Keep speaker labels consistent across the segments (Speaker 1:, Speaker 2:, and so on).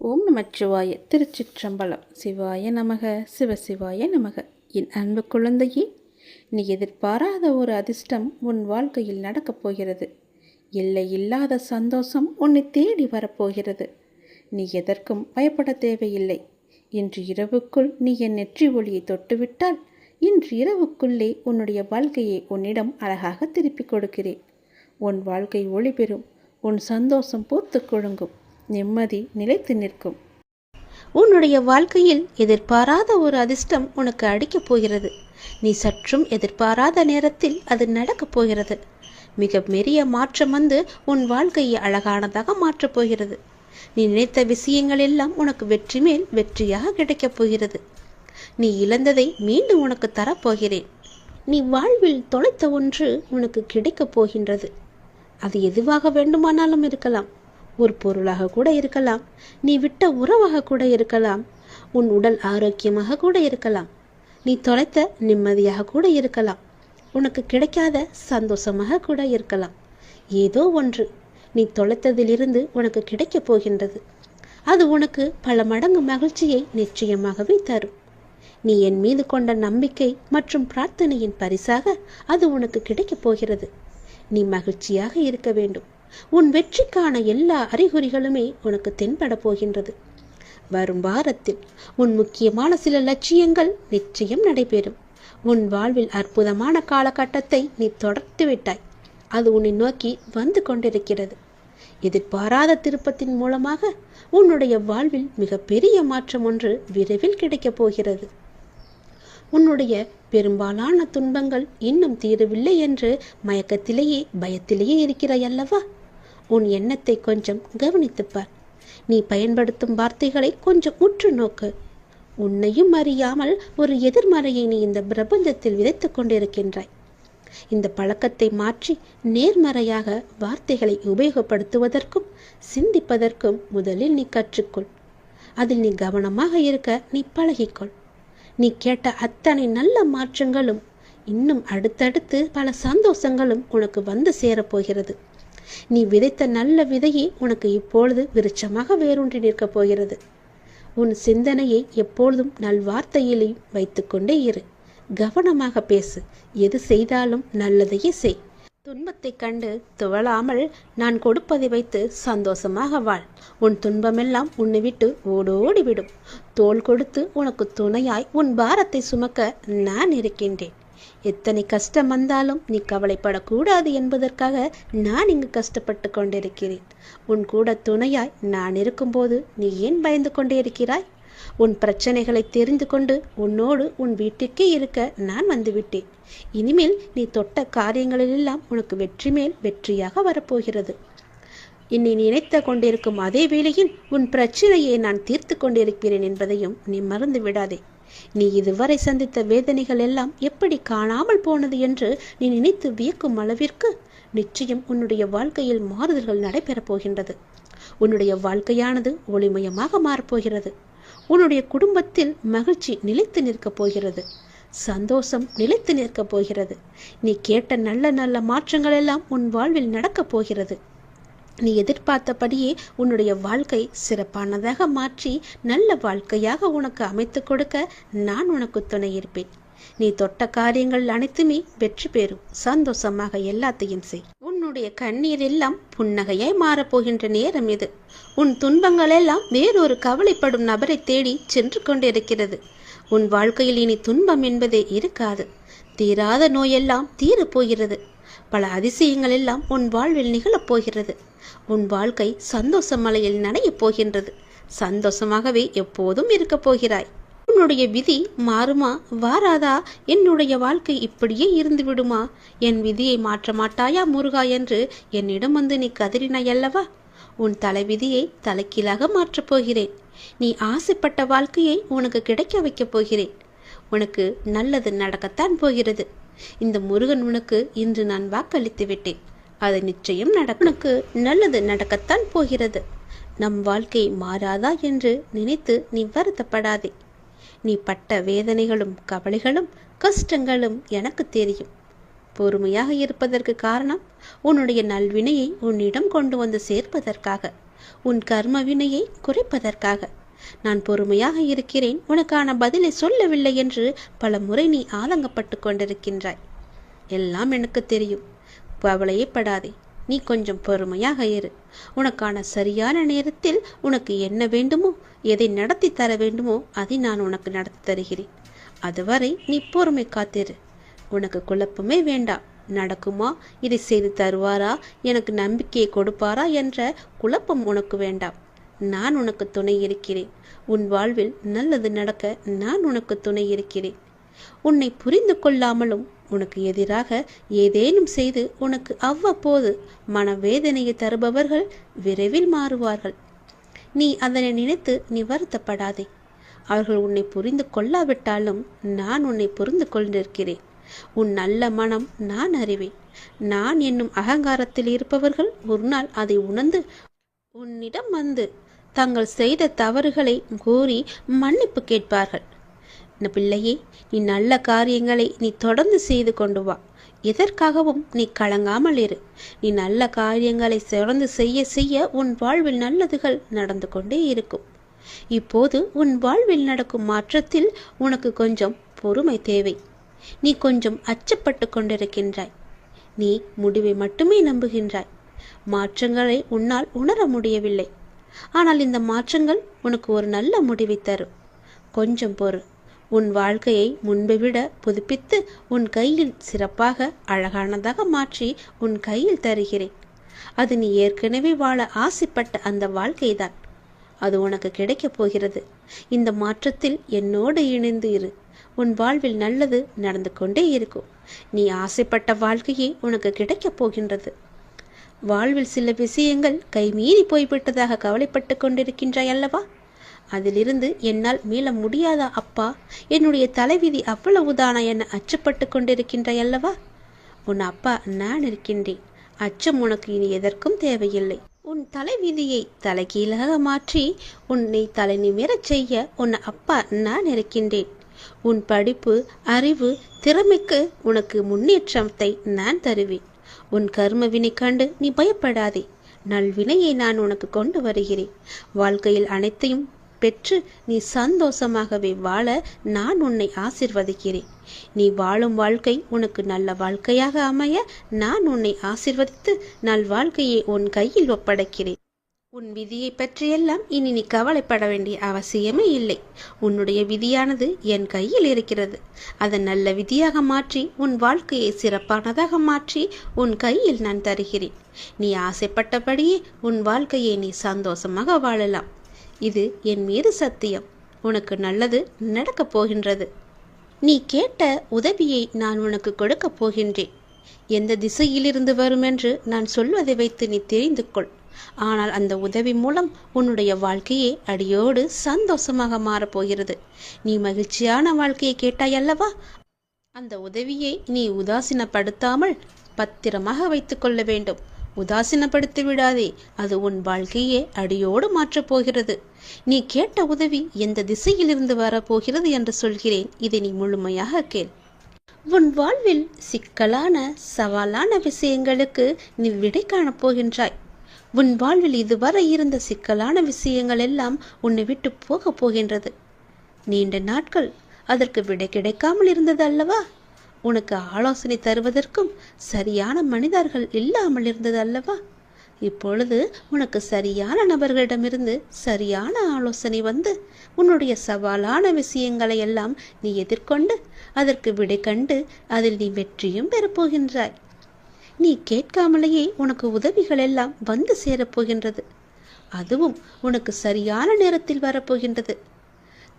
Speaker 1: ஓம் நமச்சிவாய. திருச்சிற்றம்பலம். சிவாய நமக. சிவசிவாய நமக. என் அன்பு குழந்தையே, நீ எதிர்பாராத ஒரு அதிர்ஷ்டம் உன் வாழ்க்கையில் நடக்கப் போகிறது. எல்லை இல்லாத சந்தோஷம் உன்னை தேடி வரப்போகிறது. நீ எதற்கும் பயப்பட தேவையில்லை. இன்று இரவுக்குள் நீ என் நெற்றி ஒளியை தொட்டுவிட்டால் இன்று இரவுக்குள்ளே உன்னுடைய வாழ்க்கையை உன்னிடம் அழகாக திருப்பிக் கொடுக்கிறேன். உன் வாழ்க்கை ஒளி பெறும். உன் சந்தோஷம் பூத்து குலுங்கும். நிம்மதி நிலைத்து நிற்கும். உன்னுடைய வாழ்க்கையில் எதிர்பாராத ஒரு அதிர்ஷ்டம் உனக்கு அடிக்கப் போகிறது. நீ சற்றும் எதிர்பாராத நேரத்தில் அது நடக்கப் போகிறது. மிக பெரிய மாற்றம் வந்து உன் வாழ்க்கையை அழகானதாக மாற்றப் போகிறது. நீ நினைத்த விஷயங்கள் எல்லாம் உனக்கு வெற்றி மேல் வெற்றியாக கிடைக்கப் போகிறது. நீ இழந்ததை மீண்டும் உனக்கு தரப்போகிறேன். நீ வாழ்வில் தொலைத்த ஒன்று உனக்கு கிடைக்கப் போகின்றது. அது எதுவாக வேண்டுமானாலும் இருக்கலாம். ஒரு பொருளாக கூட இருக்கலாம். நீ விட்ட உறவாக கூட இருக்கலாம். உன் உடல் ஆரோக்கியமாக கூட இருக்கலாம். நீ தொலைத்த நிம்மதியாக கூட இருக்கலாம். உனக்கு கிடைக்காத சந்தோஷமாக கூட இருக்கலாம். ஏதோ ஒன்று நீ தொலைத்ததிலிருந்து உனக்கு கிடைக்கப் போகின்றது. அது உனக்கு பல மடங்கு மகிழ்ச்சியை நிச்சயமாகவே தரும். நீ என் மீது கொண்ட நம்பிக்கை மற்றும் பிரார்த்தனையின் பரிசாக அது உனக்கு கிடைக்கப் போகிறது. நீ மகிழ்ச்சியாக இருக்க வேண்டும். உன் வெற்றிக்கான எல்லா அறிகுறிகளுமே உனக்கு தென்பட போகின்றது. வரும் வாரத்தில் உன் முக்கியமான சில லட்சியங்கள் நிச்சயம் நடைபெறும். உன் வாழ்வில் அற்புதமான காலகட்டத்தை நீ தொடர்ந்து விட்டாய். அது உன்னை நோக்கி வந்து கொண்டிருக்கிறது. எதிர்பாராத திருப்பத்தின் மூலமாக உன்னுடைய வாழ்வில் மிக பெரிய மாற்றம் ஒன்று விரைவில் கிடைக்கப் போகிறது. உன்னுடைய பெரும்பாலான துன்பங்கள் இன்னும் தீரவில்லை என்று மயக்கத்திலேயே பயத்திலேயே இருக்கிறாய் அல்லவா? உன் எண்ணத்தை கொஞ்சம் கவனித்துப்பார். நீ பயன்படுத்தும் வார்த்தைகளை கொஞ்சம் உற்று நோக்கு. உன்னையும் அறியாமல் ஒரு எதிர்மறையை நீ இந்த பிரபஞ்சத்தில் விதைத்துக் கொண்டிருக்கின்றாய். இந்த பழக்கத்தை மாற்றி நேர்மறையாக வார்த்தைகளை உபயோகப்படுத்துவதற்கும் சிந்திப்பதற்கும் முதலில் நீ கற்றுக்கொள். அதில் நீ கவனமாக இருக்க நீ பழகிக்கொள். நீ கேட்ட அத்தனை நல்ல மாற்றங்களும் இன்னும் அடுத்தடுத்து பல சந்தோஷங்களும் உனக்கு வந்து சேரப்போகிறது. நீ விதைத்த நல்ல விதையை உனக்கு இப்பொழுது விருட்சமாக வேரூன்றி நிற்கப் போகிறது. உன் சிந்தனையை எப்பொழுதும் நல்வார்த்தையிலே வைத்துக்கொண்டே இரு. கவனமாக பேசு. எது செய்தாலும் நல்லதையே செய். துன்பத்தை கண்டு துவளாமல் நான் கொடுப்பதை வைத்து சந்தோஷமாக வாழ். உன் துன்பமெல்லாம் உன்னை விட்டு ஓடோடிவிடும். தோள் கொடுத்து உனக்கு துணையாய் உன் பாரத்தை சுமக்க நான் இருக்கின்றேன். எத்தனை கஷ்டம் வந்தாலும் நீ கவலைப்படக்கூடாது என்பதற்காக நான் இங்கு கஷ்டப்பட்டு கொண்டிருக்கிறேன். உன் கூட துணையாய் நான் இருக்கும்போது நீ ஏன் பயந்து கொண்டே இருக்கிறாய்? உன் பிரச்சனைகளை தெரிந்து கொண்டு உன்னோடு உன் வீட்டிற்கே இருக்க நான் வந்துவிட்டேன். இனிமேல் நீ தொட்ட காரியங்களிலெல்லாம் உனக்கு வெற்றி மேல் வெற்றியாக வரப்போகிறது. என்னை நினைத்து கொண்டிருக்கும் அதே வேளையில் உன் பிரச்சனையை நான் தீர்த்து கொண்டிருக்கிறேன் என்பதையும் நீ மறந்து விடாதே. நீ இதுவரை சந்தித்த வேதனைகள் எல்லாம் எப்படி காணாமல் போனது என்று நீ நினைத்து வியக்கும் அளவிற்கு நிச்சயம் உன்னுடைய வாழ்க்கையில் மாறுதல்கள் நடைபெறப் போகின்றது. உன்னுடைய வாழ்க்கையானது ஒளிமயமாக மாறப்போகிறது. உன்னுடைய குடும்பத்தில் மகிழ்ச்சி நிலைத்து நிற்கப் போகிறது. சந்தோஷம் நிலைத்து நிற்கப் போகிறது. நீ கேட்ட நல்ல நல்ல மாற்றங்கள் எல்லாம் உன் வாழ்வில் நடக்கப் போகிறது. நீ எதிர்பார்த்தபடியே உன்னுடைய வாழ்க்கை சிறப்பானதாக மாற்றி நல்ல வாழ்க்கையாக உனக்கு அமைத்து கொடுக்க நான் உனக்கு துணை இருப்பேன். நீ தொட்ட காரியங்கள் அனைத்துமே வெற்றி பெறும். சந்தோஷமாக எல்லாத்தையும் செய். உன்னுடைய கண்ணீர் எல்லாம் புன்னகையாய் மாறப்போகின்ற நேரம் இது. உன் துன்பங்கள் எல்லாம் வேறொரு கவலைப்படும் நபரை தேடி சென்று கொண்டிருக்கிறது. உன் வாழ்க்கையில் இனி துன்பம் என்பதே இருக்காது. தீராத நோயெல்லாம் தீரப்போகிறது. பல அதிசயங்கள் எல்லாம் உன் வாழ்வில் நிகழப்போகிறது. உன் வாழ்க்கை சந்தோஷ மலையில் நனையப் போகின்றது. சந்தோஷமாகவே எப்போதும் இருக்கப் போகிறாய். உன்னுடைய விதி மாறுமா வாராதா? என்னுடைய வாழ்க்கை இப்படியே இருந்து விடுமா? என் விதியை மாற்ற மாட்டாயா முருகா என்று என்னிடம் வந்து நீ கதறினாய் அல்லவா? உன் தலைவிதியை தலைக்கீழாக மாற்றப் போகிறேன். நீ ஆசைப்பட்ட வாழ்க்கையை உனக்கு கிடைக்க வைக்கப் போகிறேன். உனக்கு நல்லது நடக்கத்தான் போகிறது. இந்த முருகன் உனக்கு இன்று நான் வாக்களித்து விட்டேன். அது நிச்சயம் நடக்கும். உனக்கு நல்லது நடக்கத்தான் போகிறது. நம் வாழ்க்கை மாறாதா என்று நினைத்து நீ வருத்தப்படாதே. நீ பட்ட வேதனைகளும் கவலைகளும் கஷ்டங்களும் எனக்கு தெரியும். பொறுமையாக இருப்பதற்கு காரணம் உன்னுடைய நல்வினையை உன்னிடம் கொண்டு வந்து சேர்ப்பதற்காக. உன் கர்ம வினையை குறைப்பதற்காக. நான் பொறுமையாக இருக்கிறேன், உனக்கான பதிலை சொல்லவில்லை என்று பல முறை நீ ஆதங்கப்பட்டு கொண்டிருக்கின்றாய். எல்லாம் எனக்கு தெரியும், கவலையே படாதே. நீ கொஞ்சம் பொறுமையாக இரு. உனக்கான சரியான நேரத்தில் உனக்கு என்ன வேண்டுமோ, எதை நடத்தி தர வேண்டுமோ அதை நான் உனக்கு நடத்தி தருகிறேன். அதுவரை நீ பொறுமை காத்திரு. உனக்கு குழப்பமே வேண்டாம். நடக்குமா, இதை செய்து தருவாரா, எனக்கு நம்பிக்கையை கொடுப்பாரா என்ற குழப்பம் உனக்கு வேண்டாம். நான் உனக்கு துணை இருக்கிறேன். உன் வாழ்வில் நல்லது நடக்க நான் உனக்கு துணை இருக்கிறேன். உன்னை புரிந்து கொள்ளாமலும் உனக்கு எதிராக ஏதேனும் செய்து உனக்கு அவ்வப்போது மனவேதனையை தருபவர்கள் விரைவில் மாறுவார்கள். நீ அதனை நினைத்து நீ வருத்தப்படாதே. அவர்கள் உன்னை புரிந்து கொள்ளாவிட்டாலும் நான் உன்னை புரிந்து கொண்டிருக்கிறேன். உன் நல்ல மனம் நான் அறிவேன். நான் என்னும் அகங்காரத்தில் இருப்பவர்கள் ஒரு நாள் அதை உணர்ந்து உன்னிடம் வந்து தங்கள் செய்த தவறுகளை கூறி மன்னிப்பு கேட்பார்கள். பிள்ளையே, நீ நல்ல காரியங்களை நீ தொடர்ந்து செய்து கொண்டு வா. எதற்காகவும் நீ கலங்காமல் இரு. நீ நல்ல காரியங்களை தொடர்ந்து செய்ய செய்ய உன் வாழ்வில் நல்லதுகள் நடந்து கொண்டே இருக்கும். இப்போது உன் வாழ்வில் நடக்கும் மாற்றத்தில் உனக்கு கொஞ்சம் பொறுமை தேவை. நீ கொஞ்சம் அச்சப்பட்டு கொண்டிருக்கின்றாய். நீ முடிவை மட்டுமே நம்புகின்றாய். மாற்றங்களை உன்னால் உணர முடியவில்லை. ஆனால் இந்த மாற்றங்கள் உனக்கு ஒரு நல்ல முடிவை தரும். கொஞ்சம் பொறு. உன் வாழ்க்கையை முன்பை விட புதுப்பித்து உன் கையில் சிறப்பாக அழகானதாக மாற்றி உன் கையில் தருகிறேன். அது நீ ஏற்கனவே வாழ ஆசைப்பட்ட அந்த வாழ்க்கைதான். அது உனக்கு கிடைக்கப் போகிறது. இந்த மாற்றத்தில் என்னோடு இணைந்து இரு. உன் வாழ்வில் நல்லது நடந்து கொண்டே இருக்கும். நீ ஆசைப்பட்ட வாழ்க்கையே உனக்கு கிடைக்கப் போகின்றது. வாழ்வில் சில விஷயங்கள் கைமீறி போய்விட்டதாக கவலைப்பட்டு கொண்டிருக்கின்றாய் அல்லவா? அதிலிருந்து என்னால் மீள முடியாதா அப்பா, என்னுடைய தலைவிதி அவ்வளவுதானா என அச்சப்பட்டு கொண்டிருக்கின்றாய் அல்லவா? உன் அப்பா நான் இருக்கின்றேன். அச்சம் உனக்கு இனி எதற்கும் தேவையில்லை. உன் தலைவிதியை தலைகீழாக மாற்றி உன்னை தலை நிமிரச் செய்ய உன் அப்பா நான் இருக்கின்றேன். உன் படிப்பு, அறிவு, திறமைக்கு உனக்கு முன்னேற்றத்தை நான் தருவேன். உன் கர்மவினை கண்டு நீ பயப்படாதே. நல்வினையை நான் உனக்கு கொண்டு வருகிறேன். வாழ்க்கையில் அனைத்தையும் பெற்று நீ சந்தோஷமாகவே வாழ நான் உன்னை ஆசிர்வதிக்கிறேன். நீ வாழும் வாழ்க்கை உனக்கு நல்ல வாழ்க்கையாக அமைய நான் உன்னை ஆசிர்வதித்து நல் வாழ்க்கையை உன் கையில் ஒப்படைக்கிறேன். உன் விதியை பற்றியெல்லாம் இனி நீ கவலைப்பட வேண்டிய அவசியமே இல்லை. உன்னுடைய விதியானது என் கையில் இருக்கிறது. அதை நல்ல விதியாக மாற்றி உன் வாழ்க்கையை சிறப்பானதாக மாற்றி உன் கையில் நான் தருகிறேன். நீ ஆசைப்பட்டபடியே உன் வாழ்க்கையை நீ சந்தோஷமாக வாழலாம். இது என் மீது சத்தியம். உனக்கு நல்லது நடக்கப் போகின்றது. நீ கேட்ட உதவியை நான் உனக்கு கொடுக்கப் போகின்றேன். எந்த திசையிலிருந்து வரும் என்று நான் சொல்வதை வைத்து நீ தெரிந்து கொள். ஆனால் அந்த உதவி மூலம் உன்னுடைய வாழ்க்கையே அடியோடு சந்தோஷமாக மாறப்போகிறது. நீ மகிழ்ச்சியான வாழ்க்கையை கேட்டாய் அல்லவா? அந்த உதவியை நீ உதாசீனப்படுத்தாமல் பத்திரமாக வைத்துக் கொள்ள வேண்டும். உதாசீனப்படுத்தி விடாதே. அது உன் வாழ்க்கையே அடியோடு மாற்றப் போகிறது. நீ கேட்ட உதவி எந்த திசையிலிருந்து வரப்போகிறது என்று சொல்கிறேன். இதை நீ முழுமையாக கேள். உன் வாழ்வில் சிக்கலான சவாலான விஷயங்களுக்கு நீ விடை காணப் போகின்றாய். உன் வாழ்வில் இதுவரை இருந்த சிக்கலான விஷயங்கள் எல்லாம் உன்னை விட்டு போகப் போகின்றது. நீண்ட நாட்கள் அதற்கு விடை கிடைக்காமல் இருந்தது அல்லவா? உனக்கு ஆலோசனை தருவதற்கும் சரியான மனிதர்கள் இல்லாமல் இருந்தது அல்லவா? இப்பொழுது உனக்கு சரியான நபர்களிடமிருந்து சரியான ஆலோசனை வந்து உன்னுடைய சவாலான விஷயங்களை எல்லாம் நீ எதிர்கொண்டு அதற்கு விடை கண்டு அதில் நீ வெற்றியும் பெறப்போகின்றாய். நீ கேட்காமலேயே உனக்கு உதவிகள் எல்லாம் வந்து சேரப்போகின்றது. அதுவும் உனக்கு சரியான நேரத்தில் வரப்போகின்றது.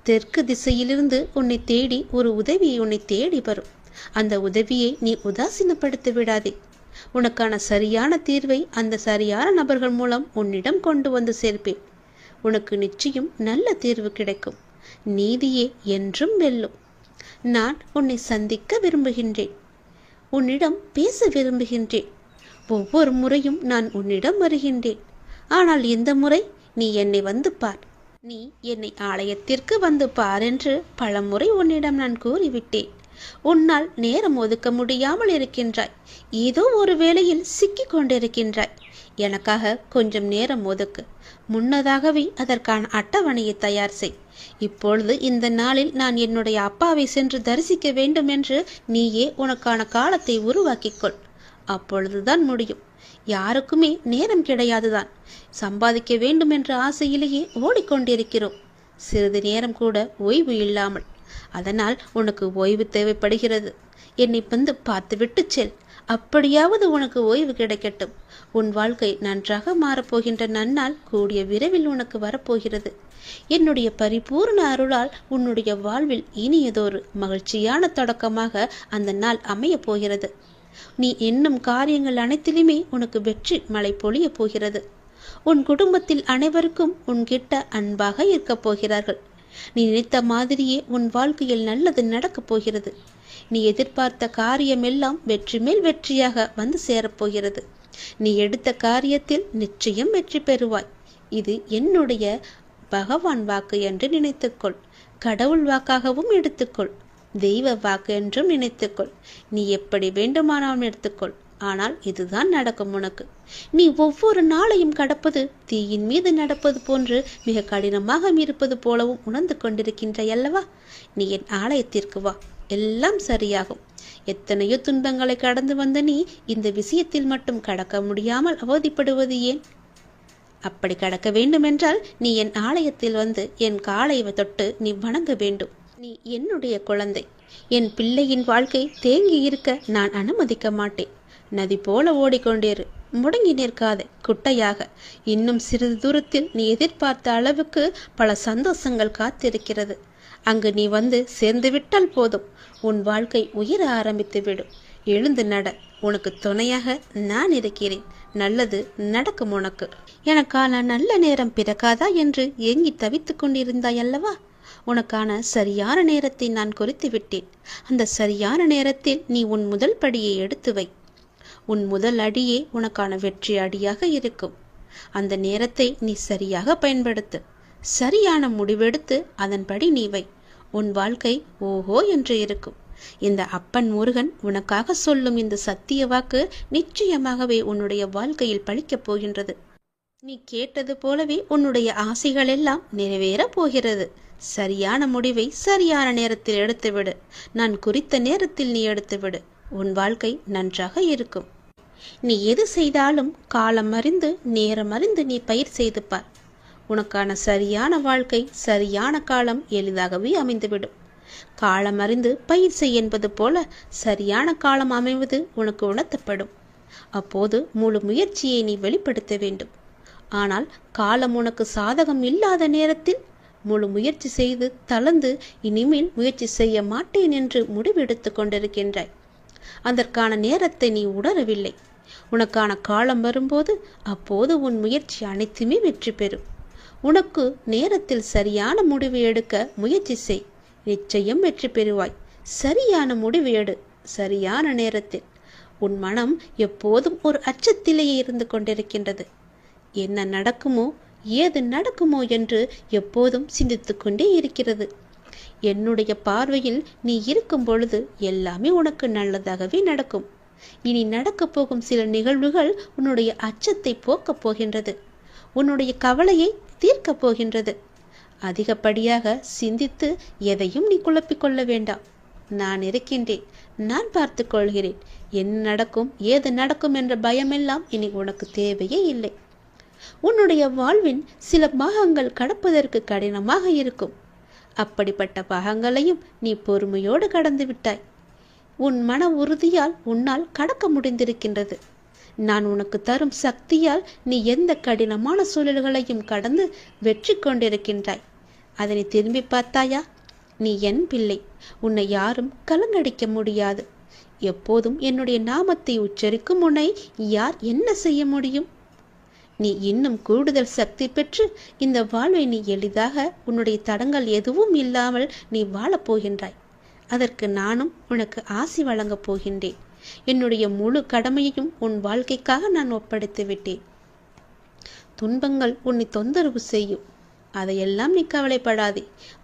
Speaker 1: தெற்கு திசையிலிருந்து உன்னை தேடி ஒரு உதவி உன்னை தேடி வரும். அந்த உதவியை நீ உதாசீனப்படுத்தி விடாதே. உனக்கான சரியான தீர்வை அந்த சரியான நபர்கள் மூலம் உன்னிடம் கொண்டு வந்து சேர்ப்பேன். உனக்கு நிச்சயம் நல்ல தீர்வு கிடைக்கும். நீதியே என்றும் வெல்லும். நான் உன்னை சந்திக்க விரும்புகின்றேன். உன்னிடம் பேச விரும்புகின்றேன். ஒவ்வொரு முறையும் நான் உன்னிடம் வருகின்றேன். ஆனால் இந்த முறை நீ என்னை வந்து பார். நீ என்னை ஆலயத்திற்கு வந்து பார் என்று பலமுறை உன்னிடம் நான் கூறிவிட்டேன். உன்னால் நேரம் ஒதுக்க முடியாமல் இருக்கின்றாய். ஏதோ ஒரு வேளையில் சிக்கிக் கொண்டிருக்கின்றாய். எனக்காக கொஞ்சம் நேரம் ஒதுக்கு. முன்னதாகவே அதற்கான அட்டவணையை தயார் செய். இப்பொழுது இந்த நாளில் நான் என்னுடைய அப்பாவை சென்று தரிசிக்க வேண்டும் என்று நீயே உனக்கான காலத்தை உருவாக்கிக்கொள். அப்பொழுதுதான் முடியும். யாருக்குமே நேரம் கிடையாதுதான். சம்பாதிக்க வேண்டும் என்ற ஆசையிலேயே ஓடிக்கொண்டிருக்கிறோம், சிறிது நேரம் கூட ஓய்வு இல்லாமல். அதனால் உனக்கு ஓய்வு தேவைப்படுகிறது. என்னை வந்து பார்த்துவிட்டு செல். அப்படியாவது உனக்கு ஓய்வு கிடைக்கட்டும். உன் வாழ்க்கை நன்றாக மாறப்போகின்ற நன்னாள் கூடிய விரைவில் உனக்கு வரப்போகிறது. என்னுடைய பரிபூர்ண அருளால் உன்னுடைய வாழ்வில் இனியதொரு மகிழ்ச்சியான தொடக்கமாக அந்த நாள் அமைய போகிறது. நீ எண்ணும் காரியங்கள் அனைத்திலுமே உனக்கு வெற்றி மழை பொழிய போகிறது. உன் குடும்பத்தில் அனைவருக்கும் உன்கிட்ட அன்பாக இருக்கப் போகிறார்கள். நீ நினைத்த மாதிரியே உன் வாழ்க்கையில் நல்லது நடக்கப் போகிறது. நீ எதிர்பார்த்த காரியமெல்லாம் வெற்றி மேல் வெற்றியாக வந்து சேரப்போகிறது. நீ எடுத்த காரியத்தில் நிச்சயம் வெற்றி பெறுவாய். இது என்னுடைய பகவான் வாக்கு என்று நினைத்துக்கொள். கடவுள் வாக்காகவும் எடுத்துக்கொள். தெய்வ வாக்கு என்றும் நினைத்துக்கொள். நீ எப்படி வேண்டுமானாலும் எடுத்துக்கொள். ஆனால் இதுதான் நடக்கும் உனக்கு. நீ ஒவ்வொரு நாளையும் கடப்பது தீயின் மீது நடப்பது போன்று மிக கடினமாக இருப்பது போலவும் உணர்ந்து கொண்டிருக்கின்றாய் அல்லவா? நீ என் ஆலயத்திற்கு வா, எல்லாம் சரியாகும். எத்தனையோ துன்பங்களை கடந்து வந்த நீ இந்த விஷயத்தில் மட்டும் கடக்க முடியாமல் அவதிப்படுவது ஏன்? அப்படி கடக்க வேண்டுமென்றால் நீ என் ஆலயத்தில் வந்து என் காலை தொட்டு நீ வணங்க வேண்டும். நீ என்னுடைய குழந்தை. என் பிள்ளையின் வாழ்க்கை தேங்கி இருக்க நான் அனுமதிக்க மாட்டேன். நதி போல ஓடிக்கொண்டிரு, முடங்கி நிற்காதே குட்டையாக. இன்னும் சிறிது தூரத்தில் நீ எதிர்பார்த்த அளவுக்கு பல சந்தோஷங்கள் காத்திருக்கிறது. அங்கு நீ வந்து சேர்ந்து விட்டால் போதும், உன் வாழ்க்கை உயர ஆரம்பித்து விடும். எழுந்து நட, உனக்கு துணையாக நான் இருக்கிறேன். நல்லது நடக்கும் உனக்கு. எனக்கான நல்ல நேரம் பிறக்காதா என்று ஏங்கி தவித்து கொண்டிருந்தாய் அல்லவா? உனக்கான சரியான நேரத்தை நான் குறித்து விட்டேன். அந்த சரியான நேரத்தில் நீ உன் முதல் படியை எடுத்து வை. உன் முதல் அடியே உனக்கான வெற்றி அடியாக இருக்கும். அந்த நேரத்தை நீ சரியாக பயன்படுத்து. சரியான முடிவெடுத்து அதன்படி நீ வை. உன் வாழ்க்கை ஓஹோ என்று இருக்கும். இந்த அப்பன் முருகன் உனக்காக சொல்லும் இந்த சத்திய வாக்கு நிச்சயமாகவே உன்னுடைய வாழ்க்கையில் பலிக்கப் போகின்றது. நீ கேட்டது போலவே உன்னுடைய ஆசைகள் எல்லாம் நிறைவேறப் போகிறது. சரியான முடிவை சரியான நேரத்தில் எடுத்துவிடு. நான் குறித்த நேரத்தில் நீ எடுத்துவிடு. உன் வாழ்க்கை நன்றாக இருக்கும். நீ எது செய்தாலும் காலம் அறிந்து நேரம் அறிந்து நீ பயிர் செய்து பார். உனக்கான சரியான வாழ்க்கை சரியான காலம் எளிதாகவே அமைந்துவிடும். காலம் அறிந்து பயிர் செய் என்பது போல சரியான காலம் அமைவது உனக்கு உணர்த்தப்படும். அப்போது முழு முயற்சியை நீ வெளிப்படுத்த வேண்டும். ஆனால் காலம் உனக்கு சாதகம் இல்லாத நேரத்தில் முழு முயற்சி செய்து தளர்ந்து இனிமேல் முயற்சி செய்ய மாட்டேன் என்று முடிவெடுத்து கொண்டிருக்கின்றாய். அதற்கான நேரத்தை நீ உணரவில்லை. உனக்கான காலம் வரும்போது அப்போது உன் முயற்சி அனைத்துமே வெற்றி பெறும். உனக்கு நேரத்தில் சரியான முடிவு எடுக்க முயற்சி செய். நிச்சயம் வெற்றி பெறுவாய். சரியான முடிவு எடு, சரியான நேரத்தில். உன் மனம் எப்போதும் ஒரு அச்சத்திலேயே இருந்து கொண்டிருக்கின்றது. என்ன நடக்குமோ ஏது நடக்குமோ என்று எப்போதும் சிந்தித்து கொண்டே இருக்கிறது. என்னுடைய பார்வையில் நீ இருக்கும் பொழுது எல்லாமே உனக்கு நல்லதாகவே நடக்கும். இனி நடக்கப் போகும் சில நிகழ்வுகள் உன்னுடைய அச்சத்தை போக்கப் போகின்றது. உன்னுடைய கவலையை தீர்க்கப் போகின்றது. அதிகப்படியாக சிந்தித்து எதையும் நீ குழப்பிக்கொள்ள வேண்டாம். நான் இருக்கின்றேன். நான் பார்த்து கொள்கிறேன். என்ன நடக்கும் ஏது நடக்கும் என்ற பயமெல்லாம் இனி உனக்கு தேவையே இல்லை. உன்னுடைய வாழ்வின் சில பாகங்கள் கடப்பதற்கு கடினமாக இருக்கும். அப்படிப்பட்ட பாகங்களையும் நீ பொறுமையோடு கடந்து விட்டாய். உன் மன உறுதியால் உன்னால் கடக்க முடிந்திருக்கின்றது. நான் உனக்கு தரும் சக்தியால் நீ எந்த கடினமான சூழல்களையும் கடந்து வெற்றி கொண்டிருக்கின்றாய். அதனை திரும்பி பார்த்தாயா? நீ என் பிள்ளை. உன்னை யாரும் கலங்கடிக்க முடியாது. எப்போதும் என்னுடைய நாமத்தை உச்சரிக்கும் உன்னை யார் என்ன செய்ய முடியும்? நீ இன்னும் கூடுதல் சக்தி பெற்று இந்த வாழ்வை நீ எளிதாக உன்னுடைய தடங்கள் எதுவும் இல்லாமல் நீ வாழப்போகின்றாய். அதற்கு நானும் உனக்கு ஆசி வழங்கப் போகின்றேன். என்னுடைய முழு கடமையையும் உன் வாழ்க்கைக்காக நான் ஒப்படைத்து விட்டேன். துன்பங்கள் உன்னை தொந்தரவு செய்யும். அதையெல்லாம் நீ கவலைப்படாதே.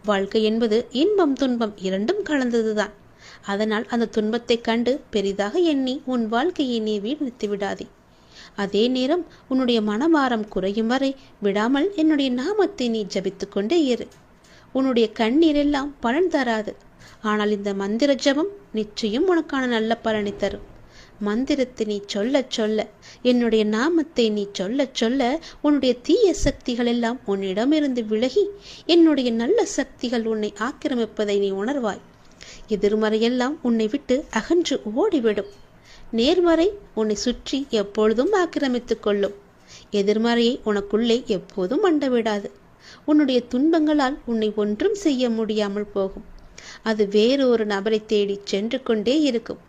Speaker 1: வாழ்க்கை என்பது இன்பம் துன்பம் இரண்டும் கலந்ததுதான். அதனால் அந்த துன்பத்தை கண்டு பெரிதாக எண்ணி உன் வாழ்க்கையை நீ வீழ்த்தி விடாதே. அதே நேரம் உன்னுடைய மனபாரம் குறையும் வரை விடாமல் என்னுடைய நாமத்தை நீ ஜபித்து கொண்டே இரு. உன்னுடைய கண்ணீர் எல்லாம் பலன் தராது. ஆனால் இந்த மந்திர ஜபம் நிச்சயம் உனக்கான நல்ல பலனை தரும். மந்திரத்தை நீ சொல்ல சொல்ல, என்னுடைய நாமத்தை நீ சொல்ல சொல்ல, உன்னுடைய தீய சக்திகள் எல்லாம் உன்னிடமிருந்து விலகி என்னுடைய நல்ல சக்திகள் உன்னை ஆக்கிரமிப்பதை நீ உணர்வாய். எதிர்மறையெல்லாம் உன்னை விட்டு அகன்று ஓடிவிடும். நேர்மறை உன்னை சுற்றி எப்பொழுதும் ஆக்கிரமித்துக் கொள்ளும். எதிர்மறையை உனக்குள்ளே எப்போதும் அண்டவிடாது. உன்னுடைய துன்பங்களால் உன்னை ஒன்றும் செய்ய முடியாமல் போகும். அது வேறொரு நபரை தேடி சென்று கொண்டே இருக்கும்.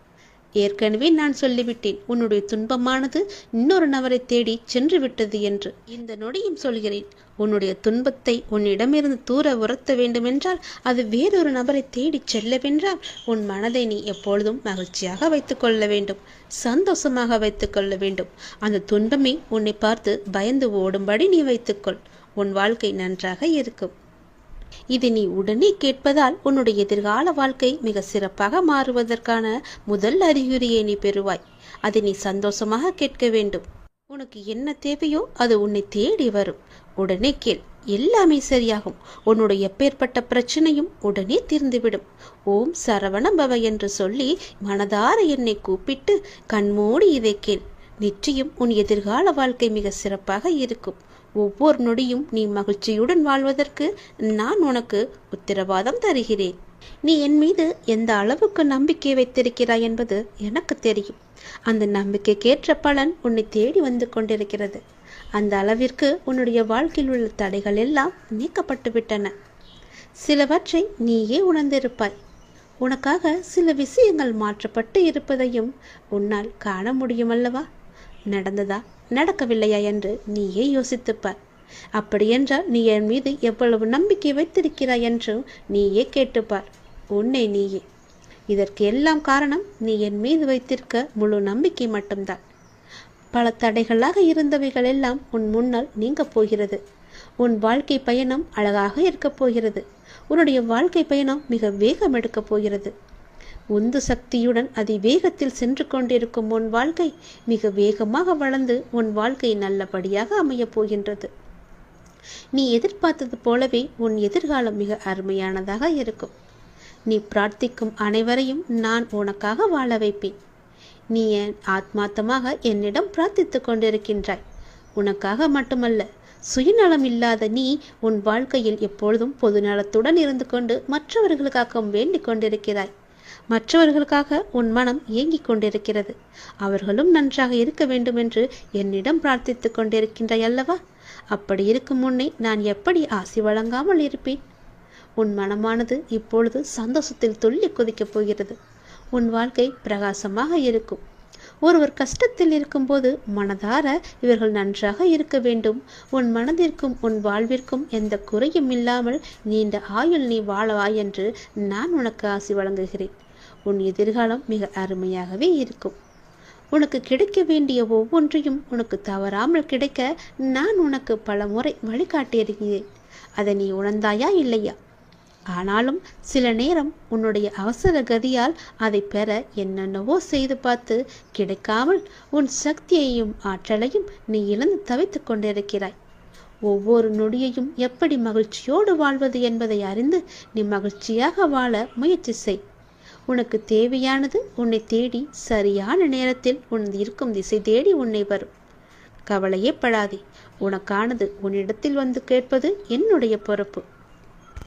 Speaker 1: ஏற்கனவே நான் சொல்லிவிட்டேன், உன்னுடைய துன்பமானது இன்னொரு நபரை தேடி சென்று விட்டது என்று. இந்த நொடியும் சொல்கிறேன், உன்னுடைய துன்பத்தை உன்னிடமிருந்து தூர உரத்த வேண்டுமென்றால், அது வேறொரு நபரை தேடி செல்லவென்றால், உன் மனதை நீ எப்பொழுதும் மகிழ்ச்சியாக வைத்துக் கொள்ள வேண்டும், சந்தோஷமாக வைத்துக் கொள்ள வேண்டும். அந்த துன்பமே உன்னை பார்த்து பயந்து ஓடும்படி நீ வைத்துக்கொள். உன் வாழ்க்கை நன்றாக இருக்கும். இதை நீ உடனே கேட்பதால் உன்னுடைய எதிர்கால வாழ்க்கை மிக சிறப்பாக மாறுவதற்கான முதல் அறிகுறியை நீ பெறுவாய். அதை நீ சந்தோஷமாக கேட்க வேண்டும். உனக்கு என்ன தேவையோ அது உன்னை தேடி வரும். உடனே கேள், எல்லாமே சரியாகும். உன்னுடைய எப்பேற்பட்ட பிரச்சனையும் உடனே தீர்ந்துவிடும். ஓம் சரவண பவ என்று சொல்லி மனதார என்னை கூப்பிட்டு கண்மூடி இதை கேள். நிச்சயம் உன் எதிர்கால வாழ்க்கை மிக சிறப்பாக இருக்கும். ஒவ்வொரு நொடியும் நீ மகிழ்ச்சியுடன் வாழ்வதற்கு நான் உனக்கு உத்தரவாதம் தருகிறேன். நீ என் மீது எந்த அளவுக்கு நம்பிக்கை வைத்திருக்கிறாய் என்பது எனக்கு தெரியும். அந்த நம்பிக்கைக்கேற்ற பலன் உன்னை தேடி வந்து கொண்டிருக்கிறது. அந்த அளவிற்கு உன்னுடைய வாழ்க்கையில் உள்ள தடைகள் எல்லாம் நீக்கப்பட்டு விட்டன. சிலவற்றை நீயே உணர்ந்திருப்பாய். உனக்காக சில விஷயங்கள் மாற்றப்பட்டு இருப்பதையும் உன்னால் காண முடியுமல்லவா? நடந்ததா நடக்கவில்லையா என்று நீயே யோசித்துப்பார். அப்படியென்றால் நீ என் மீது எவ்வளவு நம்பிக்கை வைத்திருக்கிறாய் என்றும் நீயே கேட்டுப்பார். உன்னை நீயே. இதற்கு எல்லாம் காரணம் நீ என் மீது வைத்திருக்க முழு நம்பிக்கை மட்டும்தான். பல தடைகளாக இருந்தவைகள் எல்லாம் உன் முன்னால் நீங்க போகிறது. உன் வாழ்க்கை பயணம் அழகாக இருக்கப் போகிறது. உன்னுடைய வாழ்க்கை பயணம் மிக வேகம் எடுக்கப் போகிறது. உந்து சக்தியுடன் அதிவேகத்தில் சென்று கொண்டிருக்கும் உன் வாழ்க்கை மிக வேகமாக வளர்ந்து உன் வாழ்க்கை நல்லபடியாக அமையப் போகின்றது. நீ எதிர்பார்த்தது போலவே உன் எதிர்காலம் மிக அருமையானதாக இருக்கும். நீ பிரார்த்திக்கும் அனைவரையும் நான் உனக்காக வாழ வைப்பேன். நீ என் ஆத்மார்த்தமாக என்னிடம் பிரார்த்தித்து கொண்டிருக்கின்றாய். உனக்காக மட்டுமல்ல, சுயநலம் இல்லாத நீ உன் வாழ்க்கையில் எப்பொழுதும் பொது நலத்துடன் இருந்து கொண்டு மற்றவர்களுக்காக வேண்டிக் கொண்டிருக்கிறாய். மற்றவர்களுக்காக உன் மனம் ஏங்கிக் கொண்டிருக்கிறது. அவர்களும் நன்றாக இருக்க வேண்டும் என்று என்னிடம் பிரார்த்தித்து கொண்டிருக்கின்றாய் அல்லவா? அப்படி இருக்கும் முன்னே நான் எப்படி ஆசி வழங்காமல் இருப்பேன்? உன் மனமானது இப்பொழுது சந்தோஷத்தில் துள்ளி குதிக்கப் போகிறது. உன் வாழ்க்கை பிரகாசமாக இருக்கும். ஒருவர் கஷ்டத்தில் இருக்கும்போது மனதார இவர்கள் நன்றாக இருக்க வேண்டும், உன் மனதிற்கும் உன் வாழ்விற்கும் எந்த குறையும் இல்லாமல் நீண்ட ஆயுள் நீ வாழவாய் என்று நான் உனக்கு ஆசி வழங்குகிறேன். உன் எதிர்காலம் மிக அருமையாகவே இருக்கும். உனக்கு கிடைக்க வேண்டிய ஒவ்வொன்றையும் உனக்கு தவறாமல் கிடைக்க நான் உனக்கு பல முறை வழிகாட்டியிருக்கிறேன். அதை நீ உணர்ந்தாயா இல்லையா? ஆனாலும் சில நேரம் உன்னுடைய அவசர கதியால் அதை பெற என்னென்னவோ செய்து பார்த்து கிடைக்காமல் உன் சக்தியையும் ஆற்றலையும் நீ இழந்து தவித்துக் கொண்டிருக்கிறாய். ஒவ்வொரு நொடியையும் எப்படி மகிழ்ச்சியோடு வாழ்வது என்பதை அறிந்து நீ மகிழ்ச்சியாக வாழ முயற்சி செய். உனக்கு தேவையானது உன்னை தேடி சரியான நேரத்தில் உன் இருக்கும் திசை தேடி உன்னை வரும். கவலையே படாதே. உனக்கானது உன்னிடத்தில் வந்து கேட்பது என்னுடைய பொறுப்பு.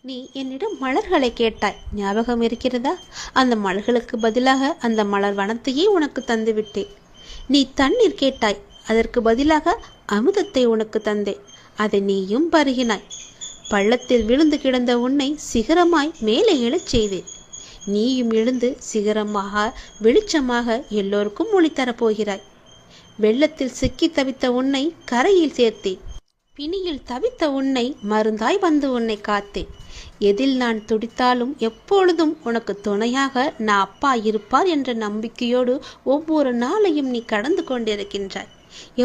Speaker 1: நீ என்னிடம் மலர்களை கேட்டாய், ஞாபகம் இருக்கிறதா? அந்த மலர்களுக்கு பதிலாக அந்த மலர் வனத்தையே உனக்கு தந்துவிட்டேன். நீ தண்ணீர் கேட்டாய், அதற்கு பதிலாக அமுதத்தை உனக்கு தந்தேன். அதை நீயும் பருகினாய். பள்ளத்தில் விழுந்து கிடந்த உன்னை சிகரமாய் மேலே எழச் செய்தேன். நீயும் எழுந்து சிகரமாக வெளிச்சமாக எல்லோருக்கும் ஒளி தரப்போகிறாய். வெள்ளத்தில் சிக்கி தவித்த உன்னை கரையில் சேர்த்தேன். பிணியில் தவித்த உன்னை மருந்தாய் வந்து உன்னை காத்தேன். எதில் நான் துடித்தாலும் எப்பொழுதும் உனக்கு துணையாக நான் அப்பா இருப்பார் என்ற நம்பிக்கையோடு ஒவ்வொரு நாளையும் நீ கடந்து கொண்டிருக்கின்றாய்.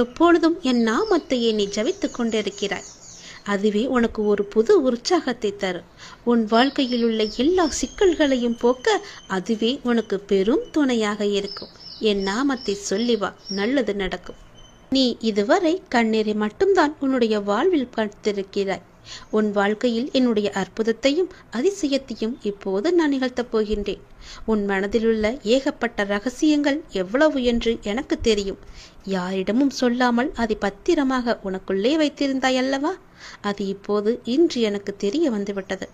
Speaker 1: எப்பொழுதும் என் நாமத்தையே நீ ஜபித்துக் கொண்டிருக்கிறாய். அதுவே உனக்கு ஒரு புது உற்சாகத்தை தரும். உன் வாழ்க்கையில் உள்ள எல்லா சிக்கல்களையும் போக்க அதுவே உனக்கு பெரும் துணையாக இருக்கும். என் நாமத்தை சொல்லி வா, நல்லது நடக்கும். நீ இதுவரை கண்ணீரை மட்டும்தான் உன்னுடைய வாழ்வில் பார்த்திருக்கிறாய். உன் வாழ்க்கையில் என்னுடைய அற்புதத்தையும் அதிசயத்தையும் இப்போது நான் நிகழ்த்தப் போகின்றேன். உன் மனதிலுள்ள ஏகப்பட்ட ரகசியங்கள் எவ்வளவு என்று எனக்கு தெரியும். யாரிடமும் சொல்லாமல் அதை பத்திரமாக உனக்குள்ளே வைத்திருந்தாய் அல்லவா? அது இப்போது இன்று எனக்கு தெரிய வந்துவிட்டது.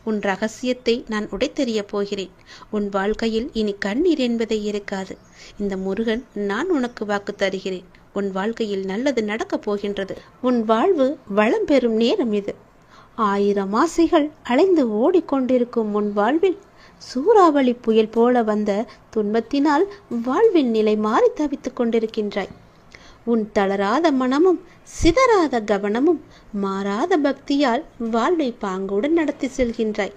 Speaker 1: உன் ரகசியத்தை நான் உடைத்தெறியப் போகிறேன். உன் வாழ்க்கையில் இனி கண்ணீர் என்பதே இருக்காது. இந்த முருகன் நான் உனக்கு வாக்கு தருகிறேன். உன் வாழ்க்கையில் நல்லது நடக்கப் போகின்றது. உன் வாழ்வு வளம் பெறும் நேரம் இது. 1000 ஆசைகள் அலைந்து ஓடிக்கொண்டிருக்கும் உன் வாழ்வில் சூறாவளி புயல் போல வந்த துன்பத்தினால் வாழ்வின் நிலை மாறி தவித்துக் கொண்டிருக்கின்றாய். உன் தளராத மனமும் சிதறாத கவனமும் மாறாத பக்தியால் வாழ்வை பாங்குடன் நடத்தி செல்கின்றாய்.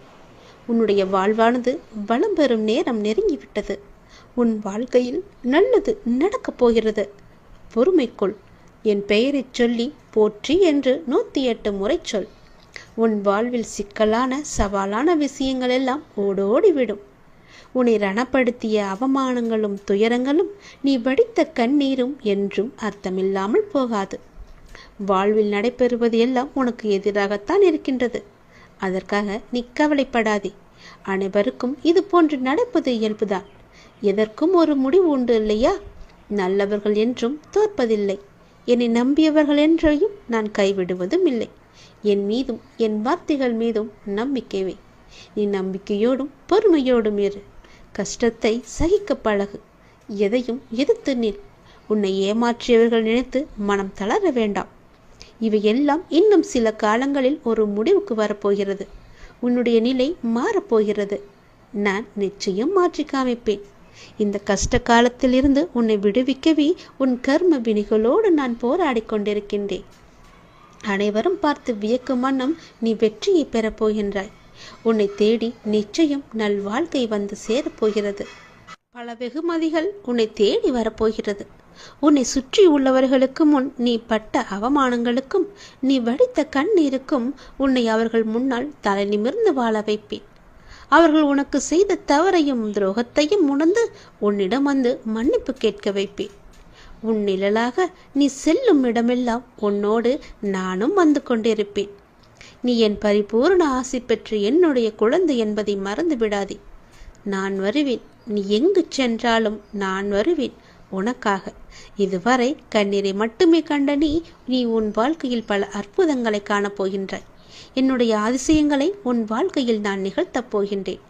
Speaker 1: உன்னுடைய வாழ்வானது வளம் பெறும் நேரம் நெருங்கிவிட்டது. உன் வாழ்க்கையில் நல்லது நடக்கப் போகிறது. பொறுமைக்குள். என் பெயரைச் சொல்லி போற்றி என்று 108 முறை சொல். உன் வாழ்வில் சிக்கலான சவாலான விஷயங்கள் எல்லாம் ஓடோடிவிடும். உன்னை ரணப்படுத்திய அவமானங்களும் துயரங்களும் நீ வடித்த கண்ணீரும் என்றும் அர்த்தமில்லாமல் போகாது. வாழ்வில் நடைபெறுவது எல்லாம் உனக்கு எதிராகத்தான் இருக்கின்றது. அதற்காக நீ கவலைப்படாதே. அனைவருக்கும் இது போன்று நடப்பது இயல்புதான். எதற்கும் ஒரு முடிவு உண்டு இல்லையா? நல்லவர்கள் என்றும் தோற்பதில்லை. என்னை நம்பியவர்கள் என்றையும் நான் கைவிடுவதும் இல்லை. என் மீதும் என் வார்த்தைகள் மீதும் நம்பிக்கை வை. நீ நம்பிக்கையோடும் பொறுமையோடும் இரு. கஷ்டத்தை சகிக்க பழகு. எதையும் எதிர்த்து நில். உன்னை ஏமாற்றியவர்கள் நினைத்து மனம் தளர வேண்டாம். இவையெல்லாம் இன்னும் சில காலங்களில் ஒரு முடிவுக்கு வரப்போகிறது. உன்னுடைய நிலை மாறப்போகிறது. நான் நிச்சயம் மாற்றி காமிப்பேன். இந்த கஷ்ட காலத்திலிருந்து உன்னை விடுவிக்கவே உன் கர்ம வினிகளோடு நான் போராடி கொண்டிருக்கின்றேன். அனைவரும் பார்த்து வியக்கும் வண்ணம் நீ வெற்றியை பெறப்போகின்றாய். உன்னை தேடி நிச்சயம் நல் வாழ்க்கை வந்து சேரப்போகிறது. பல வெகுமதிகள் உன்னை தேடி வரப்போகிறது. உன்னை சுற்றி உள்ளவர்களுக்கு முன் நீ பட்ட அவமானங்களுக்கும் நீ வடித்த கண்ணீருக்கும் உன்னை அவர்கள் முன்னால் தலை நிமிர்ந்து வாழ வைப்பேன். அவர்கள் உனக்கு செய்த தவறையும் துரோகத்தையும் உணர்ந்து உன்னிடம் வந்து மன்னிப்பு கேட்க வைப்பேன். உன் நிழலாக நீ செல்லும் இடமெல்லாம் உன்னோடு நானும் வந்து கொண்டிருப்பேன். நீ என் பரிபூர்ண ஆசை பெற்று என்னுடைய குழந்தை என்பதை மறந்து விடாதே. நான் வருவேன். நீ எங்கு சென்றாலும் நான் வருவேன் உனக்காக. இதுவரை கண்ணீரை மட்டுமே கண்ட நீ உன் வாழ்க்கையில் பல அற்புதங்களை காணப்போகின்றாய். என்னுடைய அதிசயங்களை உன் வாழ்க்கையில் நான் நிகழ்த்தப் போகின்றேன்.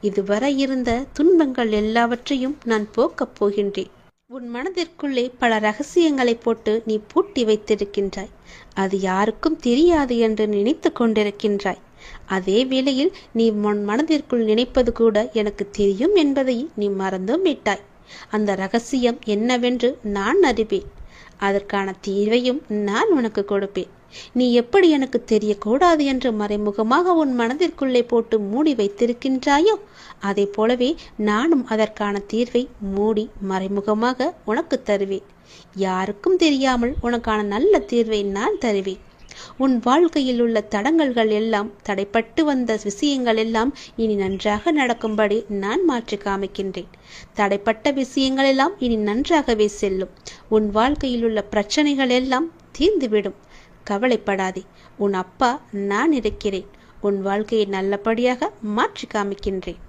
Speaker 1: இதுவரை இருந்த துன்பங்கள் எல்லாவற்றையும் நான் போக்கப் போகின்றேன். உன் மனதிற்குள்ளே பல ரகசியங்களை போட்டு நீ பூட்டி வைத்திருக்கின்றாய். அது யாருக்கும் தெரியாது என்று நினைத்து கொண்டிருக்கின்றாய். அதே வேளையில் நீ உன் மனதிற்குள் நினைப்பது கூட எனக்கு தெரியும் என்பதை நீ மறந்தும் விட்டாய். அந்த ரகசியம் என்னவென்று நான் அறிவேன். அதற்கான தீர்வையும் நான் உனக்கு கொடுப்பேன். நீ எப்படி எனக்கு தெரியக்கூடாது என்று மறைமுகமாக உன் மனதிற்குள்ளே போட்டு மூடி வைத்திருக்கின்றாயோ அதை போலவே நானும் அதற்கான தீர்வை மூடி மறைமுகமாக உனக்கு தருவேன். யாருக்கும் தெரியாமல் உனக்கான நல்ல தீர்வை நான் தருவேன். உன் வாழ்க்கையில் உள்ள தடங்கல்கள் எல்லாம், தடைப்பட்டு வந்த விஷயங்கள் எல்லாம் இனி நன்றாக நடக்கும்படி நான் மாற்றி காமிக்கின்றேன். தடைப்பட்ட விஷயங்கள் எல்லாம் இனி நன்றாகவே செல்லும். உன் வாழ்க்கையில் உள்ள பிரச்சனைகள் எல்லாம் தீர்ந்துவிடும். கவலைப்படாதே. உன் அப்பா நான் இருக்கிறேன். உன் வாழ்க்கையை நல்லபடியாக மாற்றி காமிக்கின்றேன்.